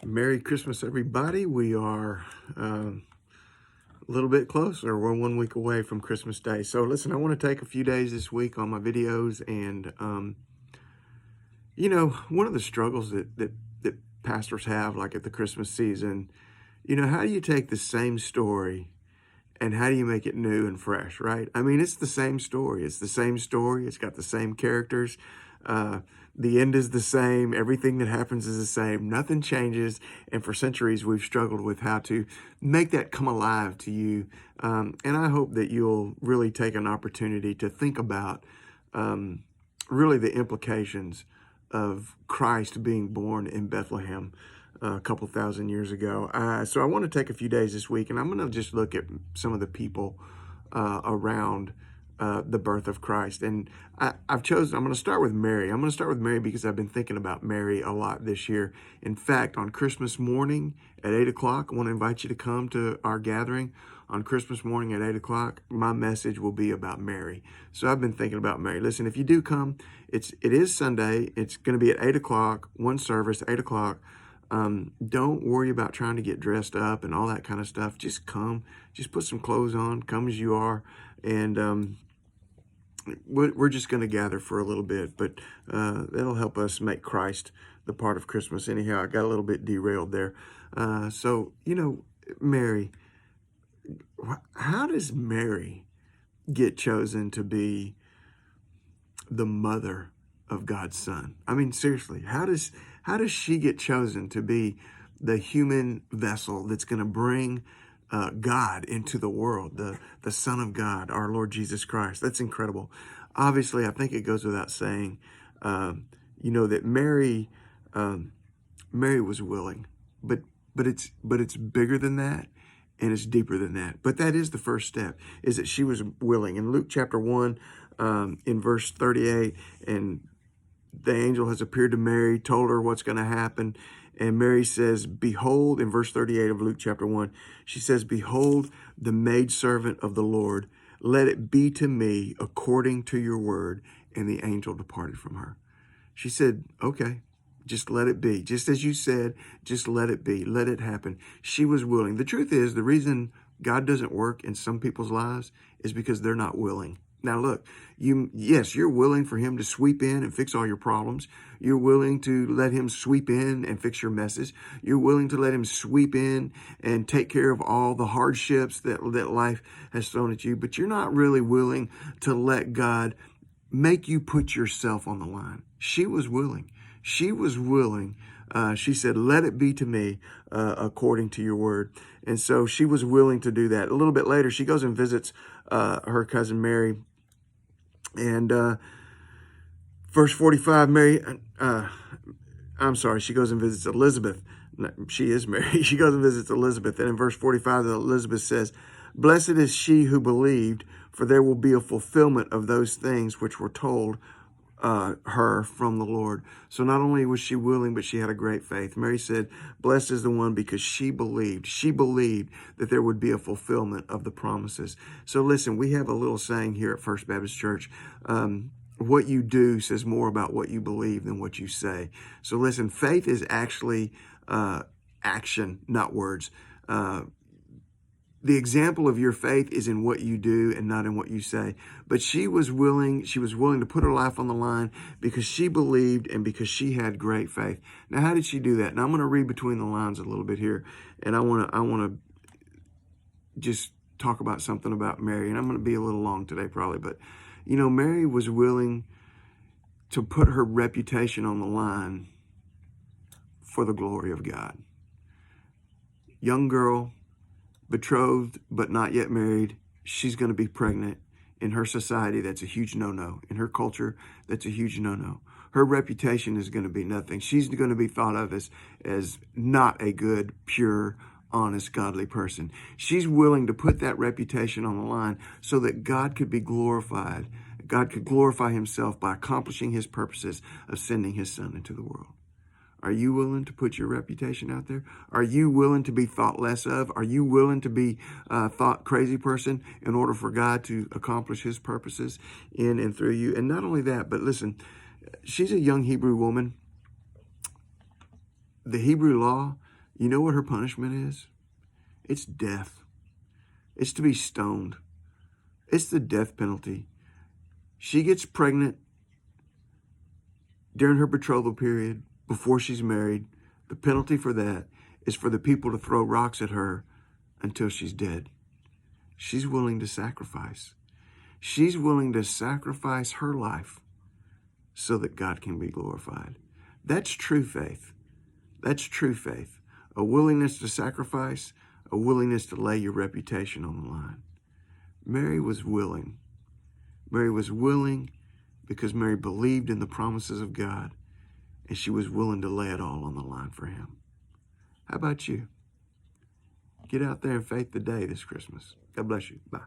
Merry Christmas, everybody. We are a little bit closer. We're 1 week away from Christmas Day. So listen, I want to take a few days this week on my videos. And, one of the struggles that pastors have, like at the Christmas season, how do you take the same story and how do you make it new and fresh, right? I mean, it's the same story. It's the same story. It's got the same characters. The end is the same. Everything that happens is the same. Nothing changes. And for centuries, we've struggled with how to make that come alive to you. And I hope that you'll really take an opportunity to think about really the implications of Christ being born in Bethlehem a couple thousand years ago. So I want to take a few days this week, and I'm going to just look at some of the people around the birth of Christ. And I'm going to start with Mary. I'm going to start with Mary because I've been thinking about Mary a lot this year. In fact, on Christmas morning at 8 o'clock, I want to invite you to come to our gathering on Christmas morning at 8 o'clock. My message will be about Mary. So I've been thinking about Mary. Listen, if you do come, it is Sunday. It's going to be at 8 o'clock, one service, 8 o'clock. Don't worry about trying to get dressed up and all that kind of stuff. Just come. Just put some clothes on. Come as you are. And we're just going to gather for a little bit. But that'll help us make Christ the part of Christmas. Anyhow, I got a little bit derailed there. Mary, how does Mary get chosen to be the mother of God's son? I mean, seriously, how does she get chosen to be the human vessel that's going to bring God into the world, the Son of God, our Lord Jesus Christ? That's incredible. Obviously, I think it goes without saying, that Mary was willing, but it's bigger than that. And it's deeper than that. But that is the first step, is that she was willing. In Luke chapter 1, in verse 38, and the angel has appeared to Mary, told her what's going to happen. And Mary says, behold, in verse 38 of Luke chapter 1, she says, behold, the maidservant of the Lord, let it be to me according to your word. And the angel departed from her. She said, okay. Just let it be. Just as you said, just let it be. Let it happen. She was willing. The truth is, the reason God doesn't work in some people's lives is because they're not willing. Now, look, you're willing for him to sweep in and fix all your problems. You're willing to let him sweep in and fix your messes. You're willing to let him sweep in and take care of all the hardships that life has thrown at you. But you're not really willing to let God make you put yourself on the line. She was willing. She was willing. She said, let it be to me according to your word. And so she was willing to do that. A little bit later, she goes and visits her cousin Mary. And verse 45, she goes and visits Elizabeth. She is Mary. She goes and visits Elizabeth. And in verse 45, Elizabeth says, blessed is she who believed, for there will be a fulfillment of those things which were told her from the Lord. So not only was she willing, but she had a great faith. Mary said, blessed is the one because she believed. She believed that there would be a fulfillment of the promises. So listen, we have a little saying here at First Baptist Church. What you do says more about what you believe than what you say. So listen, faith is actually action, not words. The example of your faith is in what you do and not in what you say. But she was willing to put her life on the line because she believed and because she had great faith. Now, how did she do that? Now, I'm going to read between the lines a little bit here, and I want to just talk about something about Mary. And I'm going to be a little long today probably, but Mary was willing to put her reputation on the line for the glory of God. Young girl, betrothed but not yet married, she's going to be pregnant. In her society, that's a huge no-no. In her culture, that's a huge no-no. Her reputation is going to be nothing. She's going to be thought of as not a good, pure, honest, godly person. She's willing to put that reputation on the line so that God could be glorified. God could glorify himself by accomplishing his purposes of sending his son into the world. Are you willing to put your reputation out there? Are you willing to be thought less of? Are you willing to be thought crazy person in order for God to accomplish his purposes in and through you? And not only that, but listen, she's a young Hebrew woman. The Hebrew law You know what her punishment is? It's death. It's to be stoned. It's the death penalty. She gets pregnant during her betrothal period, before she's married. The penalty for that is for the people to throw rocks at her until she's dead. She's willing to sacrifice. She's willing to sacrifice her life so that God can be glorified. That's true faith. That's true faith. A willingness to sacrifice, a willingness to lay your reputation on the line. Mary was willing. Mary was willing because Mary believed in the promises of God, and she was willing to lay it all on the line for him. How about you? Get out there in faith today this Christmas. God bless you. Bye.